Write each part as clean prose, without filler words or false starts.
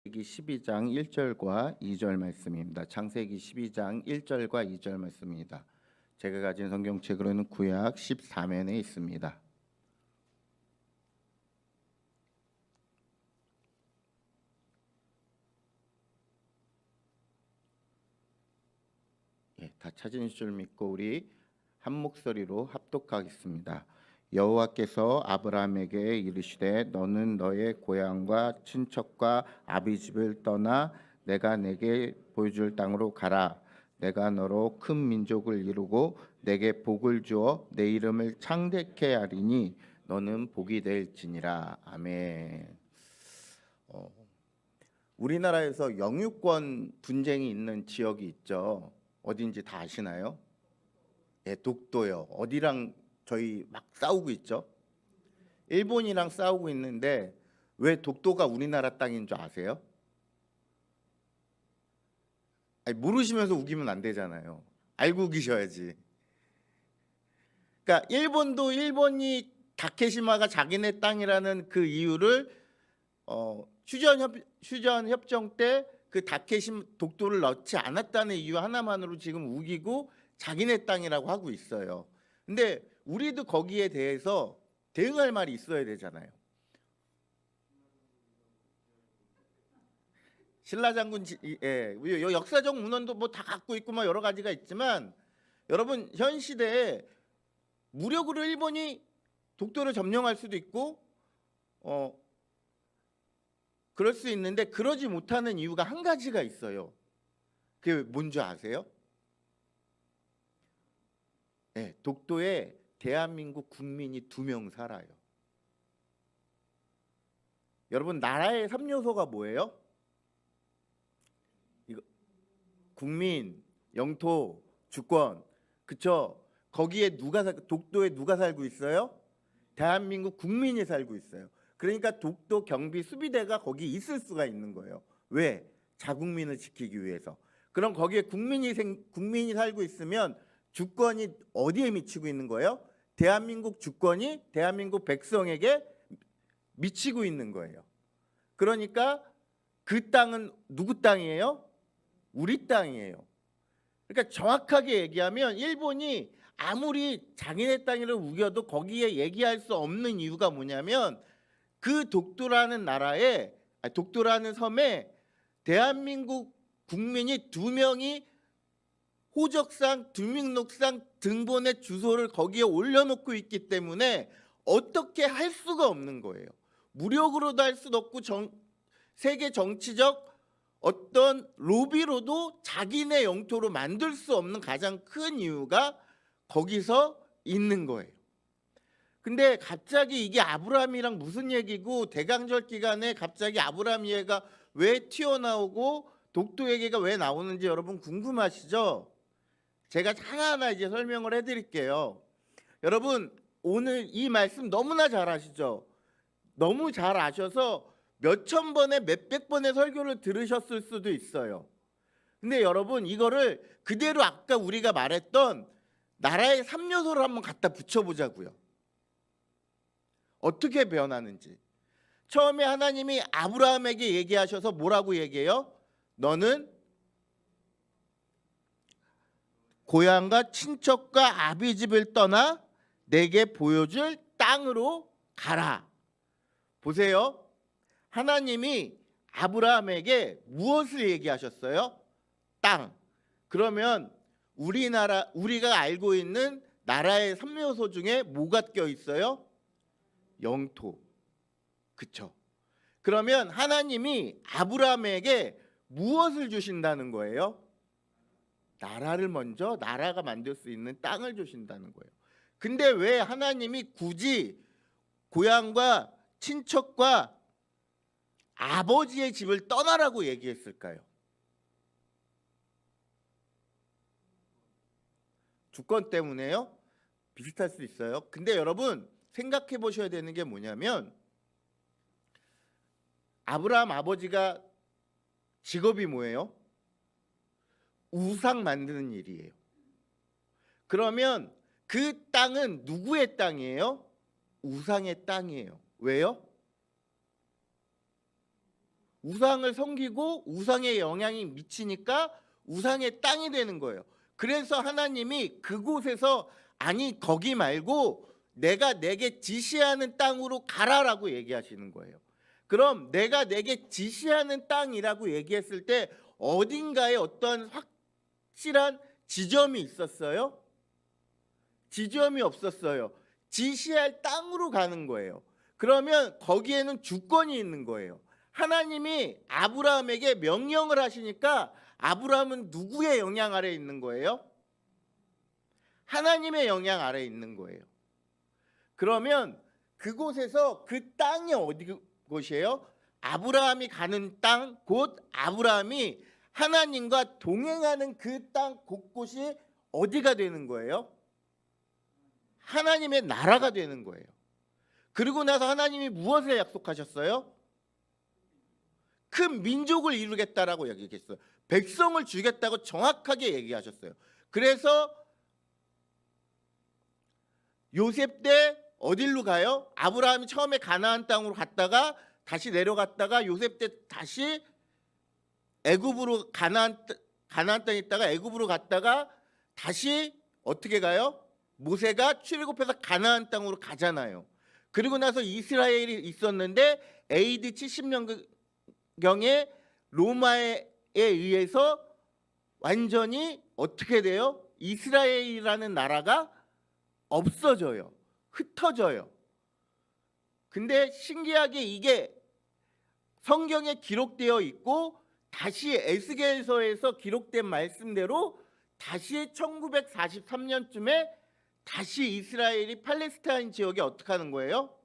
창세기 12장 1절과 2절 말씀입니다. 창세기 12장 1절과 2절 말씀입니다. 제가 가진 성경책으로는 구약 14면에 있습니다. 다 찾은 줄 믿고 우리 한 목소리로 합독하겠습니다. 여호와께서 아브라함에게 이르시되 너는 너의 고향과 친척과 아비집을 떠나 내가 내게 보여줄 땅으로 가라. 내가 너로 큰 민족을 이루고 내게 복을 주어 내 이름을 창대케 하리니 너는 복이 될지니라. 아멘. 우리나라에서 영유권 분쟁이 있는 지역이 있죠. 어딘지 다 아시나요? 독도요. 어디랑 저희 막 싸우고 있죠. 일본이랑 싸우고 있는데 왜 독도가 우리나라 땅인 줄 아세요? 아니, 모르시면서 우기면 안 되잖아요. 알고 계셔야지. 그러니까 일본이 다케시마가 자기네 땅이라는 그 이유를 휴전 협정 때 그 다케시마 독도를 넣지 않았다는 이유 하나만으로 지금 우기고 자기네 땅이라고 하고 있어요. 근데 우리도 거기에 대해서 대응할 말이 있어야 되잖아요. 신라 장군 역사적 문헌도 뭐 다 갖고 있고 뭐 여러 가지가 있지만 여러분 현 시대에 무력으로 일본이 독도를 점령할 수도 있고 그럴 수 있는데 그러지 못하는 이유가 한 가지가 있어요. 그게 뭔지 아세요? 독도에 대한민국 국민이 2명 살아요. 여러분 나라의 3요소가 뭐예요? 이거 국민, 영토, 주권. 그쵸? 거기에 독도에 누가 살고 있어요? 대한민국 국민이 살고 있어요. 그러니까 독도 경비 수비대가 거기 있을 수가 있는 거예요. 왜? 자국민을 지키기 위해서. 그럼 거기에 국민이 살고 있으면 주권이 어디에 미치고 있는 거예요? 대한민국 주권이 대한민국 백성에게 미치고 있는 거예요. 그러니까 그 땅은 누구 땅이에요? 우리 땅이에요. 그러니까 정확하게 얘기하면 일본이 아무리 자기네 땅을 우겨도 거기에 얘기할 수 없는 이유가 뭐냐면 그 독도라는 섬에 대한민국 국민이 2명이 호적상 주민등록상 등본의 주소를 거기에 올려놓고 있기 때문에 어떻게 할 수가 없는 거예요. 무력으로도 할 수도 없고 세계 정치적 어떤 로비로도 자기네 영토로 만들 수 없는 가장 큰 이유가 거기서 있는 거예요. 근데 갑자기 이게 아브라함이랑 무슨 얘기고 대강절 기간에 갑자기 아브라함 얘기가 왜 튀어나오고 독도 얘기가 왜 나오는지 여러분 궁금하시죠? 제가 하나하나 이제 설명을 해드릴게요. 여러분 오늘 이 말씀 너무나 잘 아시죠? 너무 잘 아셔서 몇천 번에 몇백 번의 설교를 들으셨을 수도 있어요. 근데 여러분 이거를 그대로 아까 우리가 말했던 나라의 3요소를 한번 갖다 붙여보자고요. 어떻게 변하는지. 처음에 하나님이 아브라함에게 얘기하셔서 뭐라고 얘기해요? 너는 고향과 친척과 아비집을 떠나 내게 보여줄 땅으로 가라. 보세요. 하나님이 아브라함에게 무엇을 얘기하셨어요? 땅. 그러면 우리가 알고 있는 나라의 3요소 중에 뭐가 껴 있어요? 영토. 그쵸? 그러면 하나님이 아브라함에게 무엇을 주신다는 거예요? 나라가 만들 수 있는 땅을 주신다는 거예요. 근데 왜 하나님이 굳이 고향과 친척과 아버지의 집을 떠나라고 얘기했을까요? 주권 때문에요? 비슷할 수 있어요. 근데 여러분 생각해 보셔야 되는 게 뭐냐면 아브라함 아버지가 직업이 뭐예요? 우상 만드는 일이에요. 그러면 그 땅은 누구의 땅이에요? 우상의 땅이에요. 왜요? 우상을 섬기고 우상의 영향이 미치니까 우상의 땅이 되는 거예요. 그래서 하나님이 그곳에서 아니 거기 말고 내가 내게 지시하는 땅으로 가라라고 얘기하시는 거예요. 그럼 내가 내게 지시하는 땅이라고 얘기했을 때 어딘가에 어떤 확실한 지점이 있었어요? 지점이 없었어요. 지시할 땅으로 가는 거예요. 그러면 거기에는 주권이 있는 거예요. 하나님이 아브라함에게 명령을 하시니까 아브라함은 누구의 영향 아래에 있는 거예요? 하나님의 영향 아래에 있는 거예요. 그러면 그곳에서 그 땅이 어디 곳이에요? 아브라함이 가는 땅, 곧 아브라함이 하나님과 동행하는 그 땅 곳곳이 어디가 되는 거예요? 하나님의 나라가 되는 거예요. 그리고 나서 하나님이 무엇을 약속하셨어요? 큰 민족을 이루겠다라고 얘기했어요. 백성을 주겠다고 정확하게 얘기하셨어요. 그래서 요셉 때 어디로 가요? 아브라함이 처음에 가나안 땅으로 갔다가 다시 내려갔다가 요셉 때 다시 애굽으로 가나안 땅에 있다가 애굽으로 갔다가 다시 어떻게 가요? 모세가 출애굽해서 가나안 땅으로 가잖아요. 그리고 나서 이스라엘이 있었는데 AD 70년경에 로마에 의해서 완전히 어떻게 돼요? 이스라엘이라는 나라가 없어져요. 흩어져요. 근데 신기하게 이게 성경에 기록되어 있고 다시 에스겔서에서 기록된 말씀대로 다시 1943년쯤에 다시 이스라엘이 팔레스타인 지역에 어떻게 하는 거예요?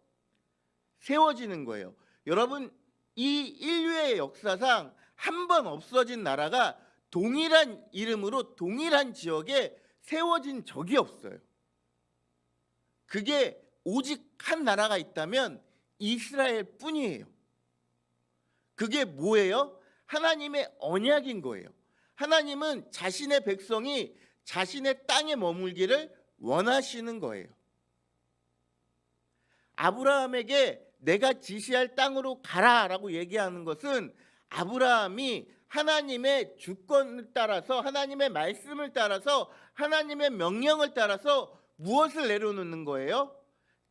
세워지는 거예요. 여러분, 이 인류의 역사상 한 번 없어진 나라가 동일한 이름으로 동일한 지역에 세워진 적이 없어요. 그게 오직 한 나라가 있다면 이스라엘 뿐이에요. 그게 뭐예요? 하나님의 언약인 거예요. 하나님은 자신의 백성이 자신의 땅에 머물기를 원하시는 거예요. 아브라함에게 내가 지시할 땅으로 가라라고 얘기하는 것은 아브라함이 하나님의 주권을 따라서 하나님의 말씀을 따라서 하나님의 명령을 따라서 무엇을 내려놓는 거예요?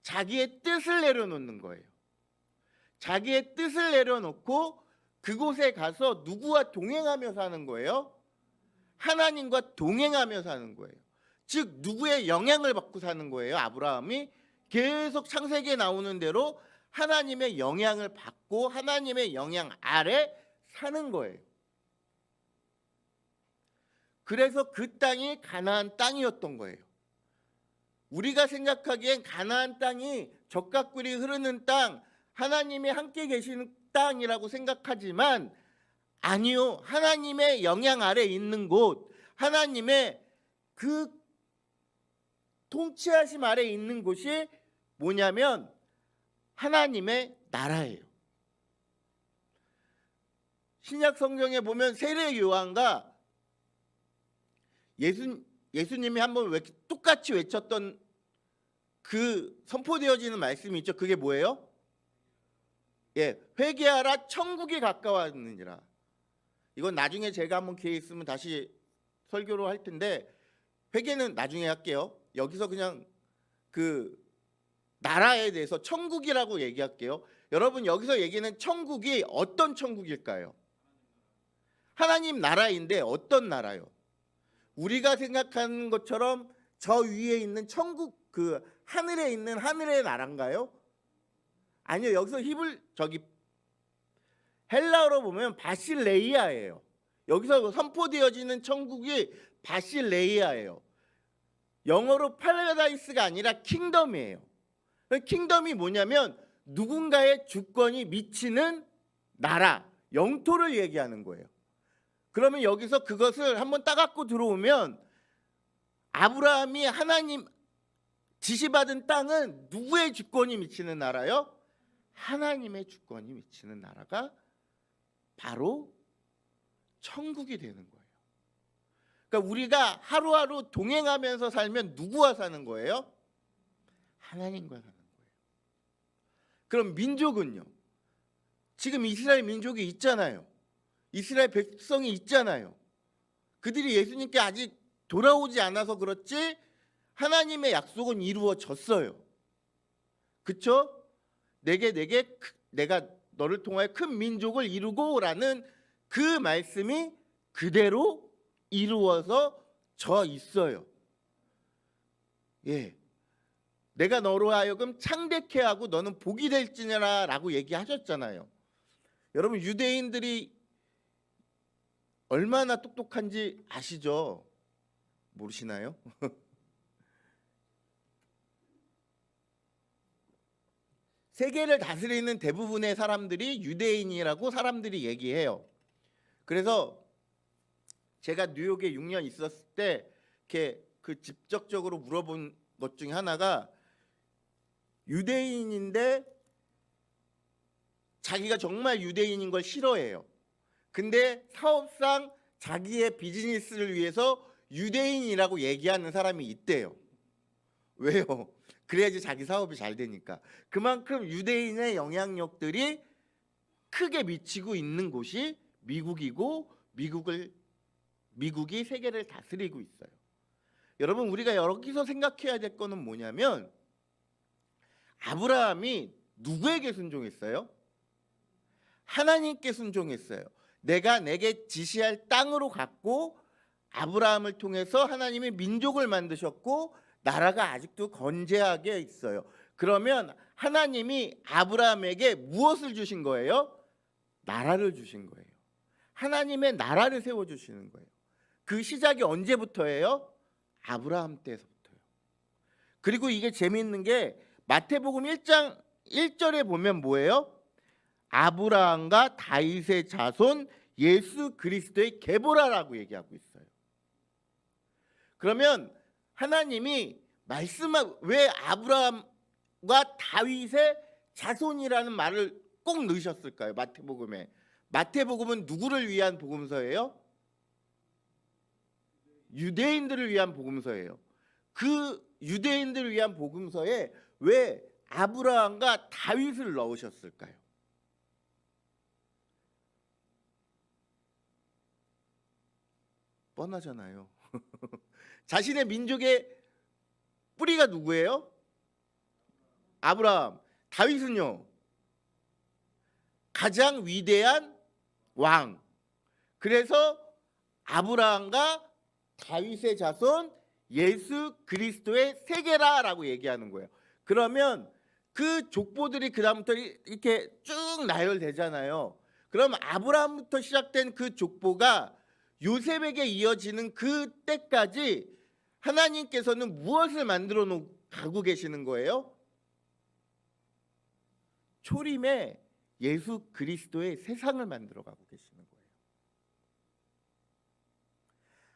자기의 뜻을 내려놓는 거예요. 자기의 뜻을 내려놓고 그곳에 가서 누구와 동행하며 사는 거예요? 하나님과 동행하며 사는 거예요. 즉 누구의 영향을 받고 사는 거예요? 아브라함이 계속 창세기에 나오는 대로 하나님의 영향을 받고 하나님의 영향 아래 사는 거예요. 그래서 그 땅이 가나안 땅이었던 거예요. 우리가 생각하기엔 가나안 땅이 젖과 꿀이 흐르는 땅, 하나님이 함께 계시는 땅이라고 생각하지만 아니요. 하나님의 영향 아래 있는 곳, 하나님의 그 통치하심 아래 있는 곳이 뭐냐면 하나님의 나라예요. 신약 성경에 보면 세례 요한과 예수님이 한번 똑같이 외쳤던 그 선포되어지는 말씀이 있죠. 그게 뭐예요? 예, 회개하라 천국이 가까웠느니라. 이건 나중에 제가 한번 기회 있으면 다시 설교로 할 텐데 회개는 나중에 할게요. 여기서 그냥 그 나라에 대해서 천국이라고 얘기할게요. 여러분 여기서 얘기는 천국이 어떤 천국일까요? 하나님 나라인데 어떤 나라요? 우리가 생각하는 것처럼 저 위에 있는 천국 그 하늘에 있는 하늘의 나라인가요? 아니요. 여기서 헬라어로 보면 바실레이아예요. 여기서 선포되어지는 천국이 바실레이아예요. 영어로 파라다이스가 아니라 킹덤이에요. 킹덤이 뭐냐면 누군가의 주권이 미치는 나라, 영토를 얘기하는 거예요. 그러면 여기서 그것을 한번 따갖고 들어오면 아브라함이 하나님 지시받은 땅은 누구의 주권이 미치는 나라요? 하나님의 주권이 미치는 나라가 바로 천국이 되는 거예요. 그러니까 우리가 하루하루 동행하면서 살면 누구와 사는 거예요? 하나님과 사는 거예요. 그럼 민족은요? 지금 이스라엘 민족이 있잖아요. 이스라엘 백성이 있잖아요. 그들이 예수님께 아직 돌아오지 않아서 그렇지 하나님의 약속은 이루어졌어요. 그쵸? 내가 너를 통하여 큰 민족을 이루고라는 그 말씀이 그대로 이루어서 져 있어요. 예. 내가 너로 하여금 창대케 하고 너는 복이 될지니라라고 얘기하셨잖아요. 여러분 유대인들이 얼마나 똑똑한지 아시죠? 모르시나요? 세계를 다스리는 대부분의 사람들이 유대인이라고 사람들이 얘기해요. 그래서 제가 뉴욕에 6년 있었을 때 이렇게 그 직접적으로 물어본 것 중에 하나가 유대인인데 자기가 정말 유대인인 걸 싫어해요. 근데 사업상 자기의 비즈니스를 위해서 유대인이라고 얘기하는 사람이 있대요. 왜요? 그래야지 자기 사업이 잘 되니까. 그만큼 유대인의 영향력들이 크게 미치고 있는 곳이 미국이고 미국이 세계를 다스리고 있어요. 여러분 우리가 여기서 생각해야 될 거는 뭐냐면 아브라함이 누구에게 순종했어요? 하나님께 순종했어요. 내가 내게 지시할 땅으로 갔고 아브라함을 통해서 하나님이 민족을 만드셨고 나라가 아직도 건재하게 있어요. 그러면 하나님이 아브라함에게 무엇을 주신 거예요? 나라를 주신 거예요. 하나님의 나라를 세워주시는 거예요. 그 시작이 언제부터예요? 아브라함 때서부터요. 그리고 이게 재미있는 게 마태복음 1장 1절에 보면 뭐예요? 아브라함과 다윗의 자손 예수 그리스도의 계보라라고 얘기하고 있어요. 그러면 하나님이 왜 아브라함과 다윗의 자손이라는 말을 꼭 넣으셨을까요? 마태복음에. 마태복음은 누구를 위한 복음서예요? 유대인들을 위한 복음서예요. 그 유대인들을 위한 복음서에 왜 아브라함과 다윗을 넣으셨을까요? 뻔하잖아요. 자신의 민족의 뿌리가 누구예요? 아브라함. 다윗은요? 가장 위대한 왕. 그래서 아브라함과 다윗의 자손 예수 그리스도의 세계라라고 얘기하는 거예요. 그러면 그 족보들이 그다음부터 이렇게 쭉 나열되잖아요. 그럼 아브라함부터 시작된 그 족보가 요셉에게 이어지는 그 때까지 하나님께서는 무엇을 만들어 가고 계시는 거예요? 초림에 예수 그리스도의 세상을 만들어 가고 계시는 거예요.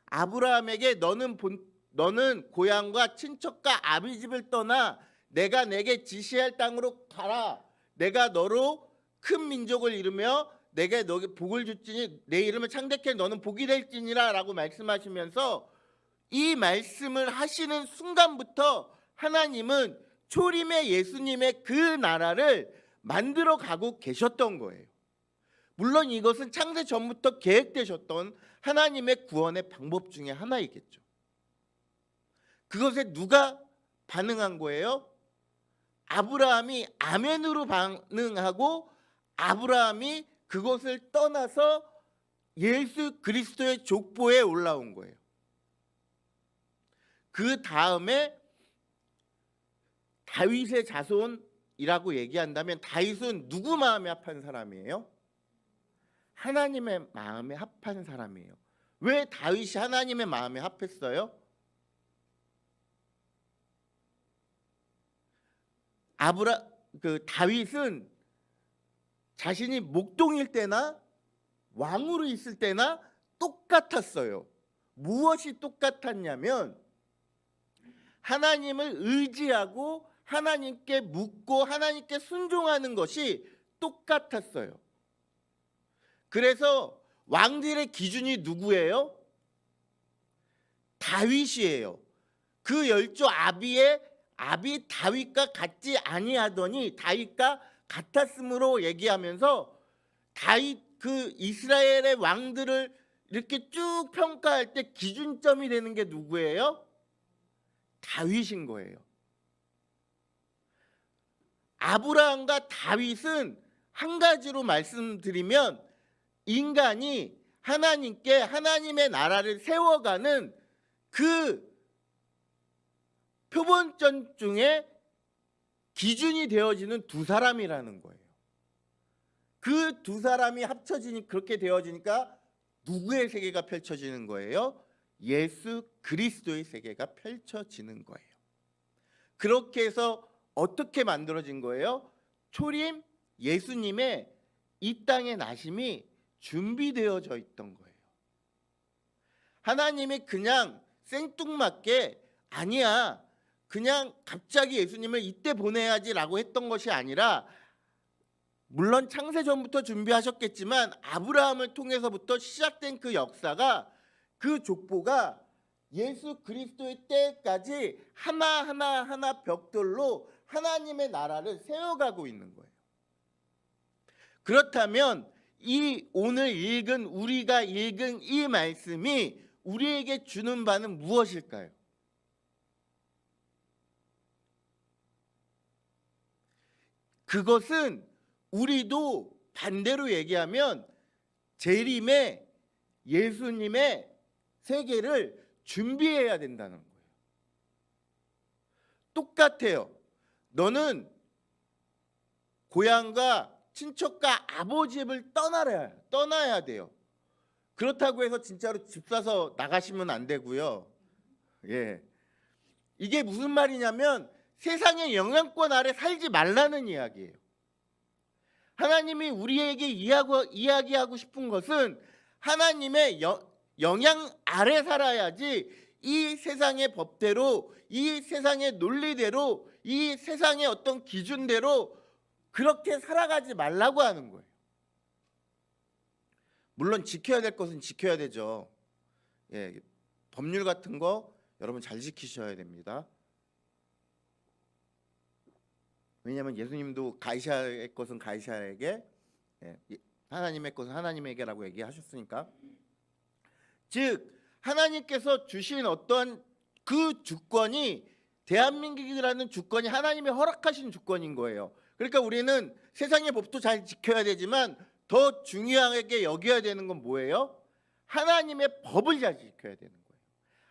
아브라함에게 너는 고향과 친척과 아비집을 떠나 내가 내게 지시할 땅으로 가라. 내가 너로 큰 민족을 이루며 내가 너에게 복을 줄지니 내 이름을 창대케 너는 복이 될지니라 라고 말씀하시면서 이 말씀을 하시는 순간부터 하나님은 초림의 예수님의 그 나라를 만들어 가고 계셨던 거예요. 물론 이것은 창세 전부터 계획되셨던 하나님의 구원의 방법 중에 하나이겠죠. 그것에 누가 반응한 거예요? 아브라함이 아멘으로 반응하고 아브라함이 그것을 떠나서 예수 그리스도의 족보에 올라온 거예요. 그 다음에 다윗의 자손이라고 얘기한다면 다윗은 누구 마음에 합한 사람이에요? 하나님의 마음에 합한 사람이에요. 왜 다윗이 하나님의 마음에 합했어요? 다윗은 자신이 목동일 때나 왕으로 있을 때나 똑같았어요. 무엇이 똑같았냐면 하나님을 의지하고 하나님께 묻고 하나님께 순종하는 것이 똑같았어요. 그래서 왕들의 기준이 누구예요? 다윗이에요. 그 열조 아비 다윗과 같지 아니하더니 다윗과 같았으므로 얘기하면서 다윗 그 이스라엘의 왕들을 이렇게 쭉 평가할 때 기준점이 되는 게 누구예요? 다윗인 거예요. 아브라함과 다윗은 한 가지로 말씀드리면 인간이 하나님께 하나님의 나라를 세워가는 그 표본점 중에 기준이 되어지는 두 사람이라는 거예요. 그 두 사람이 합쳐지니 그렇게 되어지니까 누구의 세계가 펼쳐지는 거예요? 예수 그리스도의 세계가 펼쳐지는 거예요. 그렇게 해서 어떻게 만들어진 거예요? 초림 예수님의 이 땅의 나심이 준비되어져 있던 거예요. 하나님이 그냥 생뚱맞게 아니야 그냥 갑자기 예수님을 이때 보내야지라고 했던 것이 아니라 물론 창세전부터 준비하셨겠지만 아브라함을 통해서부터 시작된 그 역사가 그 족보가 예수 그리스도의 때까지 하나하나 벽돌로 하나님의 나라를 세워가고 있는 거예요. 그렇다면 이 오늘 우리가 읽은 이 말씀이 우리에게 주는 바는 무엇일까요? 그것은 우리도 반대로 얘기하면 재림의 예수님의 세계를 준비해야 된다는 거예요. 똑같아요. 너는 고향과 친척과 아버지 집을 떠나야 돼요. 그렇다고 해서 진짜로 집 사서 나가시면 안 되고요. 예. 이게 무슨 말이냐면 세상의 영향권 아래 살지 말라는 이야기예요. 하나님이 우리에게 이야기하고 싶은 것은 하나님의 영향 아래 살아야지 이 세상의 법대로 이 세상의 논리대로 이 세상의 어떤 기준대로 그렇게 살아가지 말라고 하는 거예요. 물론 지켜야 될 것은 지켜야 되죠. 예, 법률 같은 거 여러분 잘 지키셔야 됩니다. 왜냐하면 예수님도 가이사의 것은 가이사에게, 하나님의 것은 하나님에게라고 얘기하셨으니까. 즉 하나님께서 주신 어떤 그 주권이 대한민국이라는 주권이 하나님이 허락하신 주권인 거예요. 그러니까 우리는 세상의 법도 잘 지켜야 되지만 더 중요하게 여겨야 되는 건 뭐예요? 하나님의 법을 잘 지켜야 되는 거예요.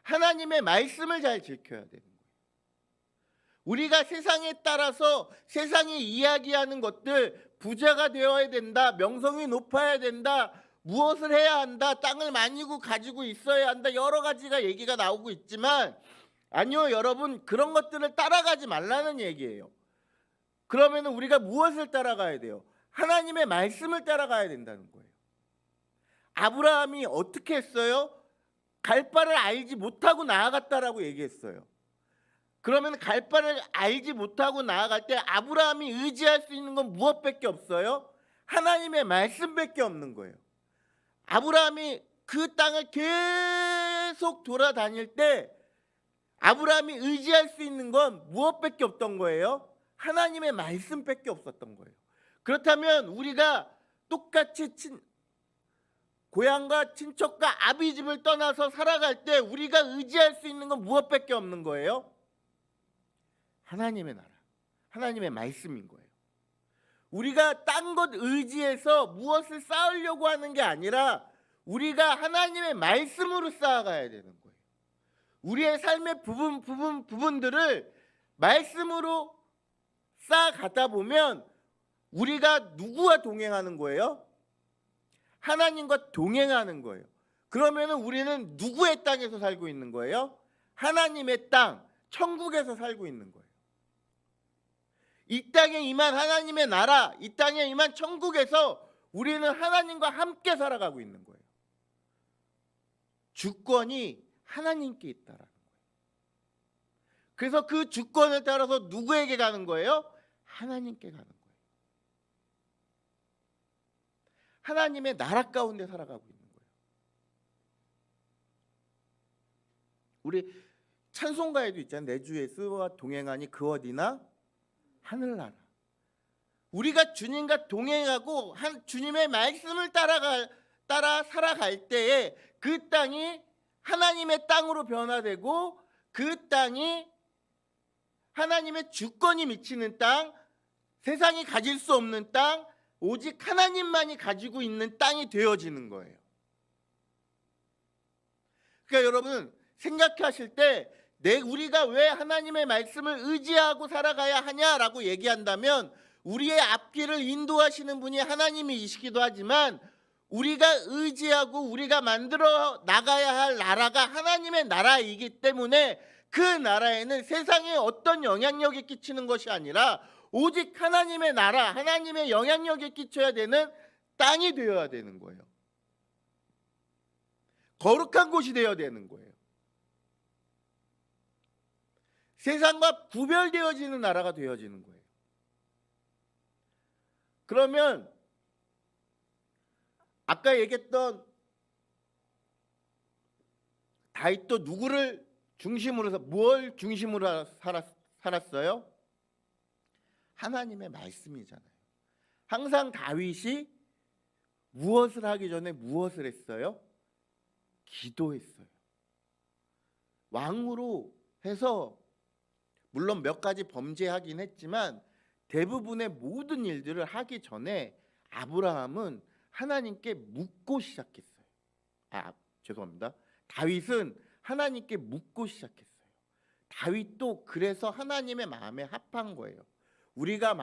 하나님의 말씀을 잘 지켜야 되는 거예요. 우리가 세상에 따라서 세상이 이야기하는 것들, 부자가 되어야 된다, 명성이 높아야 된다, 무엇을 해야 한다, 땅을 많이 가지고 있어야 한다, 여러 가지가 얘기가 나오고 있지만 아니요, 여러분, 그런 것들을 따라가지 말라는 얘기예요. 그러면 우리가 무엇을 따라가야 돼요? 하나님의 말씀을 따라가야 된다는 거예요. 아브라함이 어떻게 했어요? 갈 바를 알지 못하고 나아갔다라고 얘기했어요. 그러면 갈 바를 알지 못하고 나아갈 때 아브라함이 의지할 수 있는 건 무엇밖에 없어요? 하나님의 말씀밖에 없는 거예요. 아브라함이 그 땅을 계속 돌아다닐 때 아브라함이 의지할 수 있는 건 무엇밖에 없던 거예요? 하나님의 말씀밖에 없었던 거예요. 그렇다면 우리가 똑같이 고향과 친척과 아비 집을 떠나서 살아갈 때 우리가 의지할 수 있는 건 무엇밖에 없는 거예요? 하나님의 나라, 하나님의 말씀인 거예요. 우리가 딴 것 의지해서 무엇을 쌓으려고 하는 게 아니라 우리가 하나님의 말씀으로 쌓아가야 되는 거예요. 우리의 삶의 부분들을 말씀으로 쌓아가다 보면 우리가 누구와 동행하는 거예요? 하나님과 동행하는 거예요. 그러면 우리는 누구의 땅에서 살고 있는 거예요? 하나님의 땅, 천국에서 살고 있는 거예요. 이 땅에 임한 하나님의 나라, 이 땅에 임한 천국에서 우리는 하나님과 함께 살아가고 있는 거예요. 주권이 하나님께 있다라는 거예요. 그래서 그 주권에 따라서 누구에게 가는 거예요? 하나님께 가는 거예요. 하나님의 나라 가운데 살아가고 있는 거예요. 우리 찬송가에도 있잖아요. 내 주 예수와 동행하니 그 어디나 하늘나라. 우리가 주님과 동행하고 주님의 말씀을 따라 살아갈 때에 그 땅이 하나님의 땅으로 변화되고 그 땅이 하나님의 주권이 미치는 땅, 세상이 가질 수 없는 땅, 오직 하나님만이 가지고 있는 땅이 되어지는 거예요. 그러니까 여러분 생각하실 때 우리가 왜 하나님의 말씀을 의지하고 살아가야 하냐라고 얘기한다면 우리의 앞길을 인도하시는 분이 하나님이시기도 하지만 우리가 의지하고 우리가 만들어 나가야 할 나라가 하나님의 나라이기 때문에 그 나라에는 세상에 어떤 영향력이 끼치는 것이 아니라 오직 하나님의 나라, 하나님의 영향력이 끼쳐야 되는 땅이 되어야 되는 거예요. 거룩한 곳이 되어야 되는 거예요. 세상과 구별되어지는 나라가 되어지는 거예요. 그러면 아까 얘기했던 다윗도 누구를 중심으로 해서 뭘 중심으로 살았어요? 하나님의 말씀이잖아요. 항상 다윗이 무엇을 하기 전에 무엇을 했어요? 기도했어요. 왕으로 해서 물론 몇 가지 범죄하긴 했지만 대부분의 모든 일들을 하기 전에 아브라함은 하나님께 묻고 시작했어요. 죄송합니다. 다윗은 하나님께 묻고 시작했어요. 다윗도 그래서 하나님의 마음에 합한 거예요. 우리가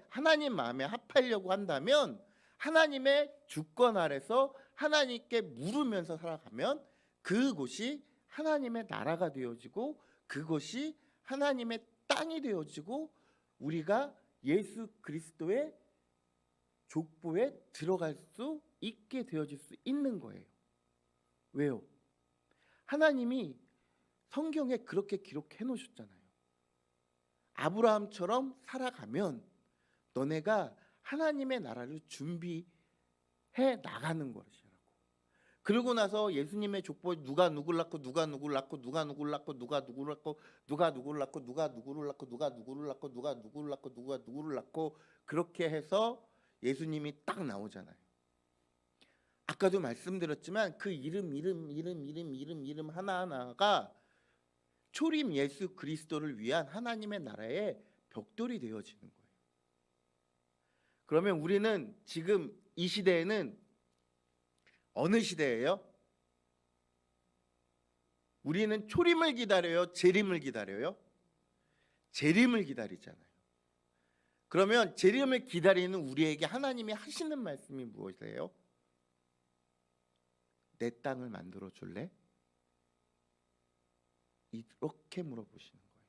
하나님 마음에 합하려고 한다면 하나님의 주권 아래서 하나님께 물으면서 살아가면 그곳이 하나님의 나라가 되어지고 그것이 하나님의 땅이 되어지고 우리가 예수 그리스도의 족보에 들어갈 수 있게 되어질 수 있는 거예요. 왜요? 하나님이 성경에 그렇게 기록해 놓으셨잖아요. 아브라함처럼 살아가면 너네가 하나님의 나라를 준비해 나가는 것이라고. 그러고 나서 예수님의 족보에 누가 누구를 낳고 누가 누구를 낳고 누가 누구를 낳고 누가 누구를 낳고 누가 누구를 낳고 누가 누구를 낳고 누가 누구를 낳고 누가 누구를 낳고 누가 누구를 낳고 그렇게 해서 예수님이 딱 나오잖아요. 아까도 말씀드렸지만 그 이름 하나하나가 초림 예수 그리스도를 위한 하나님의 나라의 벽돌이 되어지는 거예요. 그러면 우리는 지금 이 시대에는 어느 시대예요? 우리는 초림을 기다려요? 재림을 기다려요? 재림을 기다리잖아요. 그러면 재림을 기다리는 우리에게 하나님이 하시는 말씀이 무엇이에요? 내 땅을 만들어 줄래? 이렇게 물어보시는 거예요.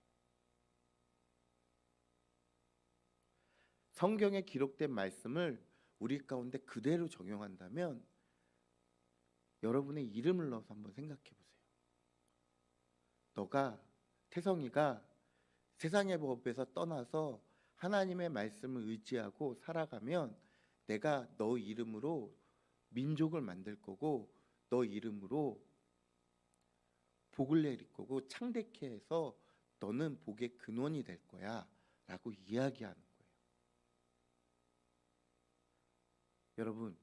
성경에 기록된 말씀을 우리 가운데 그대로 적용한다면 여러분의 이름을 넣어서 한번 생각해 보세요. 태성이가 세상의 법에서 떠나서 하나님의 말씀을 의지하고 살아가면 내가 너 이름으로 민족을 만들 거고 너 이름으로 복을 내릴 거고 창대케 해서 너는 복의 근원이 될 거야 라고 이야기하는 거예요. 여러분,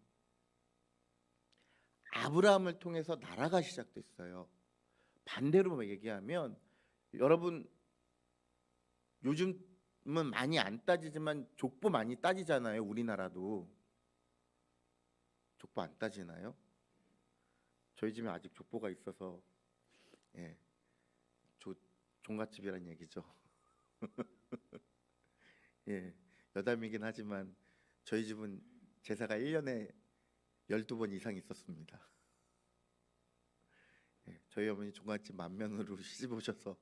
아브라함을 통해서 나라가 시작됐어요. 반대로 얘기하면 여러분 요즘은 많이 안 따지지만 족보 많이 따지잖아요. 우리나라도 족보 안 따지나요? 저희 집에 아직 족보가 있어서 종갓집이란 얘기죠. 여담이긴 하지만 저희 집은 제사가 1년에 12번 이상 있었습니다. 저희 어머니 종갓집 만면으로 시집 오셔서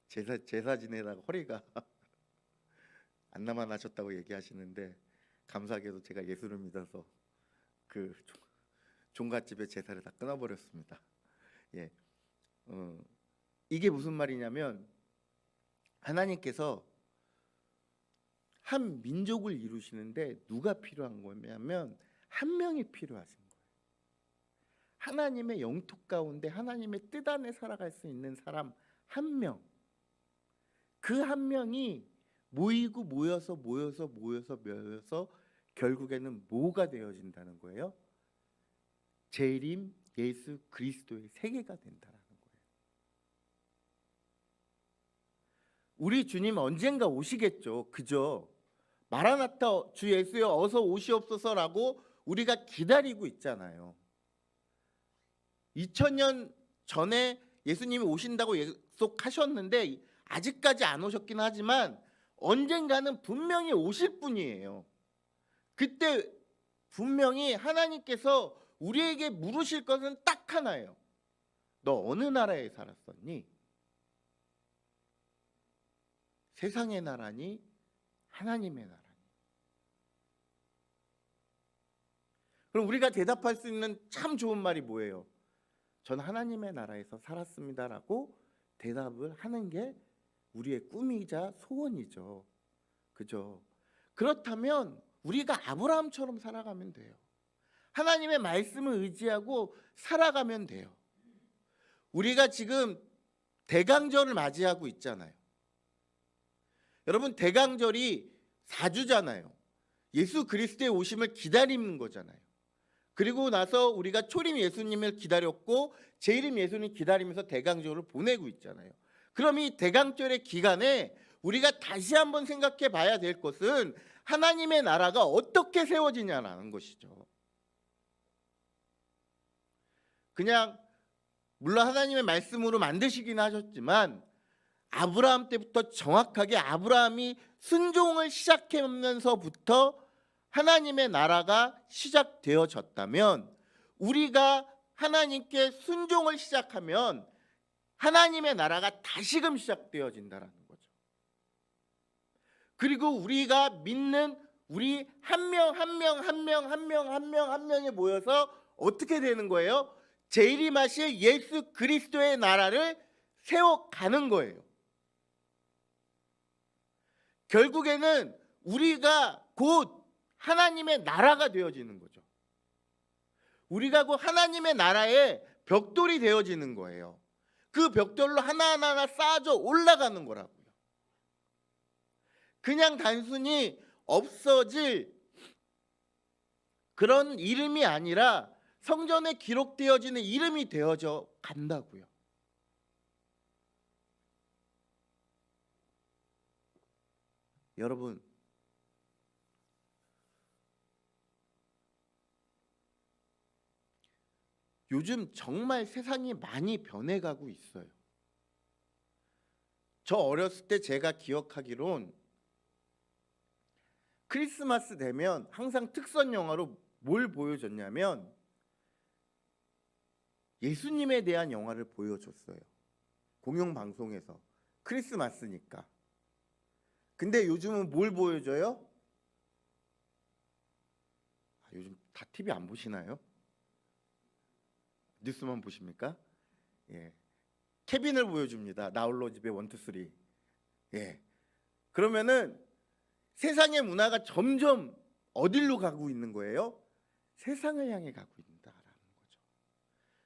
제사 지내다가 허리가 안 남아나셨다고 얘기하시는데 감사하게도 제가 예수를 믿어서 그 종갓집의 제사를 다 끊어버렸습니다. 이게 무슨 말이냐면 하나님께서 한 민족을 이루시는데 누가 필요한 거냐면 한 명이 필요하신 거예요. 하나님의 영토 가운데 하나님의 뜻 안에 살아갈 수 있는 사람 한 명. 그 한 명이 모이고 모여서 결국에는 뭐가 되어진다는 거예요? 재림 예수 그리스도의 세계가 된다는 거예요. 우리 주님 언젠가 오시겠죠. 그죠? 마라나타 주 예수여 어서 오시옵소서라고 우리가 기다리고 있잖아요. 2000년 전에 예수님이 오신다고 약속하셨는데 아직까지 안 오셨긴 하지만 언젠가는 분명히 오실 분이에요. 그때 분명히 하나님께서 우리에게 물으실 것은 딱 하나예요. 너 어느 나라에 살았었니? 세상의 나라니 하나님의 나라니? 그럼 우리가 대답할 수 있는 참 좋은 말이 뭐예요? 전 하나님의 나라에서 살았습니다라고 대답을 하는 게 우리의 꿈이자 소원이죠. 그죠? 그렇다면 우리가 아브라함처럼 살아가면 돼요. 하나님의 말씀을 의지하고 살아가면 돼요. 우리가 지금 대강절을 맞이하고 있잖아요. 여러분, 대강절이 4주잖아요. 예수 그리스도의 오심을 기다리는 거잖아요. 그리고 나서 우리가 초림 예수님을 기다렸고 재림 예수님 기다리면서 대강절을 보내고 있잖아요. 그럼 이 대강절의 기간에 우리가 다시 한번 생각해 봐야 될 것은 하나님의 나라가 어떻게 세워지냐라는 것이죠. 그냥 물론 하나님의 말씀으로 만드시긴 하셨지만 아브라함 때부터 정확하게 아브라함이 순종을 시작하면서부터 하나님의 나라가 시작되어졌다면 우리가 하나님께 순종을 시작하면 하나님의 나라가 다시금 시작되어진다라는 거죠. 그리고 우리가 믿는 우리 한 명이 모여서 어떻게 되는 거예요? 재림하실 예수 그리스도의 나라를 세워가는 거예요. 결국에는 우리가 곧 하나님의 나라가 되어지는 거죠. 우리가 곧 하나님의 나라의 벽돌이 되어지는 거예요. 그 벽돌로 하나하나 쌓아져 올라가는 거라고요. 그냥 단순히 없어질 그런 이름이 아니라 성전에 기록되어지는 이름이 되어져 간다고요. 여러분, 요즘 정말 세상이 많이 변해가고 있어요. 저 어렸을 때 제가 기억하기론 크리스마스 되면 항상 특선 영화로 뭘 보여줬냐면 예수님에 대한 영화를 보여줬어요. 공영방송에서. 크리스마스니까. 근데 요즘은 뭘 보여줘요? 요즘 다 TV 안 보시나요? 뉴스만 보십니까? 예. 케빈을 보여줍니다. 나홀로 집에 1, 2, 3. 예. 그러면은 세상의 문화가 점점 어디로 가고 있는 거예요? 세상을 향해 가고 있다라는 거죠.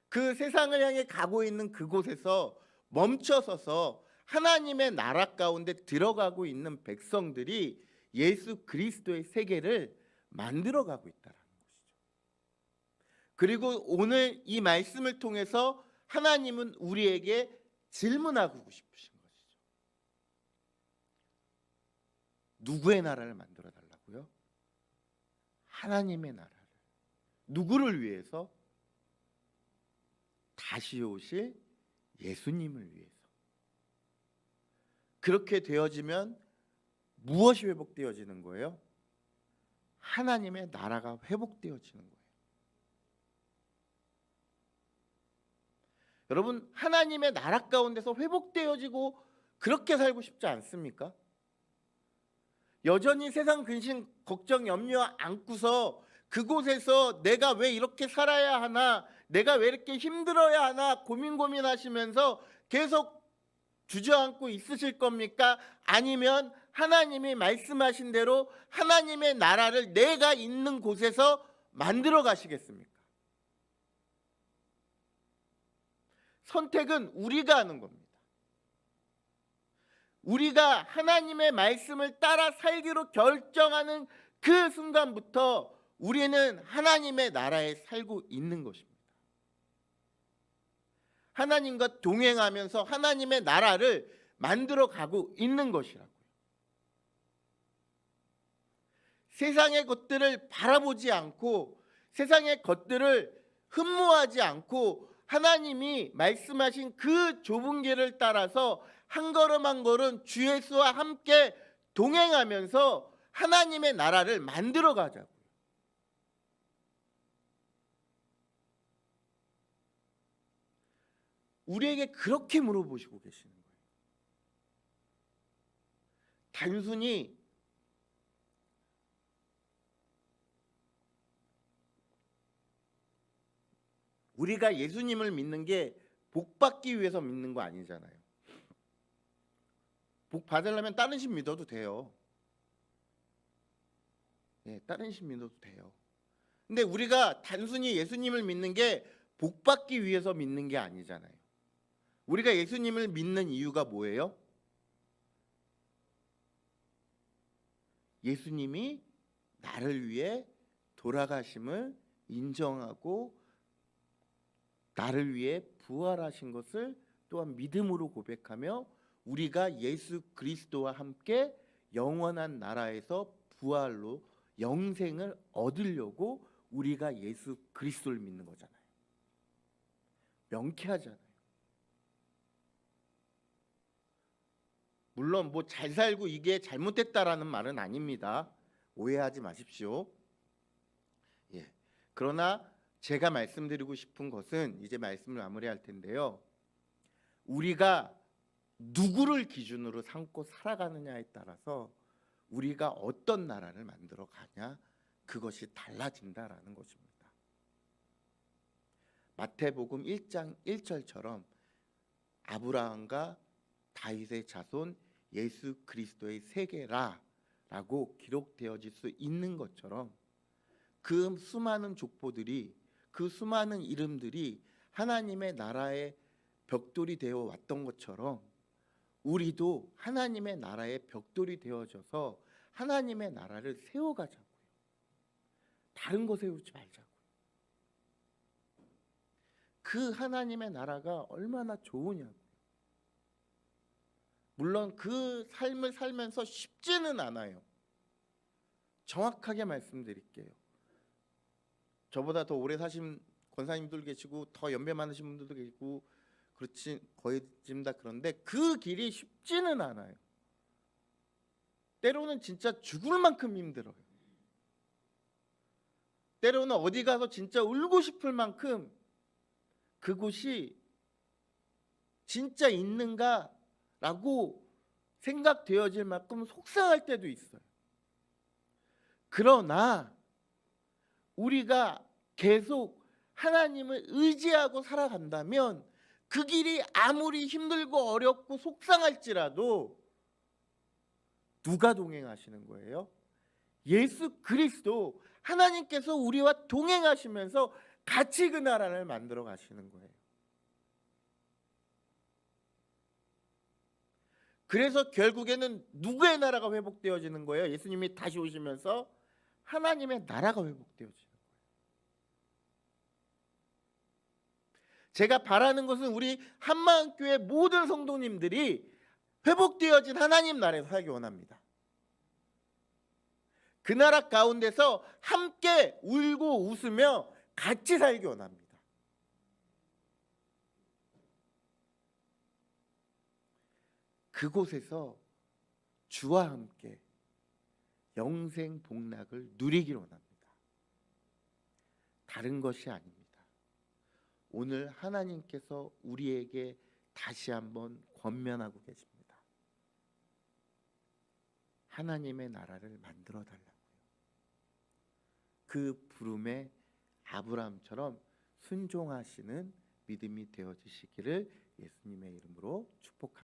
그 세상을 향해 가고 있는 그곳에서 멈춰서서 하나님의 나라 가운데 들어가고 있는 백성들이 예수 그리스도의 세계를 만들어가고 있다라는 것이죠. 그리고 오늘 이 말씀을 통해서 하나님은 우리에게 질문하고 싶으신 것이죠. 누구의 나라를 만들어 달라고요? 하나님의 나라를. 누구를 위해서? 다시 오실 예수님을 위해서. 그렇게 되어지면 무엇이 회복되어지는 거예요? 하나님의 나라가 회복되어지는 거예요. 여러분, 하나님의 나라 가운데서 회복되어지고 그렇게 살고 싶지 않습니까? 여전히 세상 근심, 걱정, 염려 안고서 그곳에서 내가 왜 이렇게 살아야 하나, 내가 왜 이렇게 힘들어야 하나 고민하시면서 계속 주저앉고 있으실 겁니까? 아니면 하나님이 말씀하신 대로 하나님의 나라를 내가 있는 곳에서 만들어 가시겠습니까? 선택은 우리가 하는 겁니다. 우리가 하나님의 말씀을 따라 살기로 결정하는 그 순간부터 우리는 하나님의 나라에 살고 있는 것입니다. 하나님과 동행하면서 하나님의 나라를 만들어 가고 있는 것이라고요. 세상의 것들을 바라보지 않고 세상의 것들을 흠모하지 않고 하나님이 말씀하신 그 좁은 길을 따라서 한 걸음 한 걸음 주 예수와 함께 동행하면서 하나님의 나라를 만들어 가자고요. 우리에게 그렇게 물어보시고 계시는 거예요. 단순히 우리가 예수님을 믿는 게 복 받기 위해서 믿는 거 아니잖아요. 복 받으려면 다른 신 믿어도 돼요. 네, 다른 신 믿어도 돼요. 근데 우리가 단순히 예수님을 믿는 게 복 받기 위해서 믿는 게 아니잖아요. 우리가 예수님을 믿는 이유가 뭐예요? 예수님이 나를 위해 돌아가심을 인정하고 나를 위해 부활하신 것을 또한 믿음으로 고백하며 우리가 예수 그리스도와 함께 영원한 나라에서 부활로 영생을 얻으려고 우리가 예수 그리스도를 믿는 거잖아요. 명쾌하잖아요. 물론 뭐 잘 살고 이게 잘못됐다라는 말은 아닙니다. 오해하지 마십시오. 예. 그러나 제가 말씀드리고 싶은 것은 이제 말씀을 마무리할 텐데요. 우리가 누구를 기준으로 삼고 살아가느냐에 따라서 우리가 어떤 나라를 만들어 가냐 그것이 달라진다라는 것입니다. 마태복음 1장 1절처럼 아브라함과 다윗의 자손 예수 그리스도의 세계라라고 기록되어질 수 있는 것처럼 그 수많은 족보들이 그 수많은 이름들이 하나님의 나라의 벽돌이 되어 왔던 것처럼 우리도 하나님의 나라의 벽돌이 되어져서 하나님의 나라를 세워가자고요. 다른 거 세우지 말자고요. 그 하나님의 나라가 얼마나 좋으냐고요. 물론 그 삶을 살면서 쉽지는 않아요. 정확하게 말씀드릴게요. 저보다 더 오래 사신 권사님들 계시고 더 연배 많으신 분들도 계시고 그렇지 거의 지금 다 그런데 그 길이 쉽지는 않아요. 때로는 진짜 죽을 만큼 힘들어요. 때로는 어디 가서 진짜 울고 싶을 만큼 그곳이 진짜 있는가라고 생각되어질 만큼 속상할 때도 있어요. 그러나 우리가 계속 하나님을 의지하고 살아간다면 그 길이 아무리 힘들고 어렵고 속상할지라도 누가 동행하시는 거예요? 예수 그리스도 하나님께서 우리와 동행하시면서 같이 그 나라를 만들어 가시는 거예요. 그래서 결국에는 누구의 나라가 회복되어지는 거예요? 예수님이 다시 오시면서 하나님의 나라가 회복되어지는 거예요. 제가 바라는 것은 우리 한마음교회 모든 성도님들이 회복되어진 하나님 나라에서 살기 원합니다. 그 나라 가운데서 함께 울고 웃으며 같이 살기 원합니다. 그곳에서 주와 함께 영생 복락을 누리기를 원합니다. 다른 것이 아닙니다. 오늘 하나님께서 우리에게 다시 한번 권면하고 계십니다. 하나님의 나라를 만들어 달라고요. 그 부름에 아브라함처럼 순종하시는 믿음이 되어지시기를 예수님의 이름으로 축복합니다.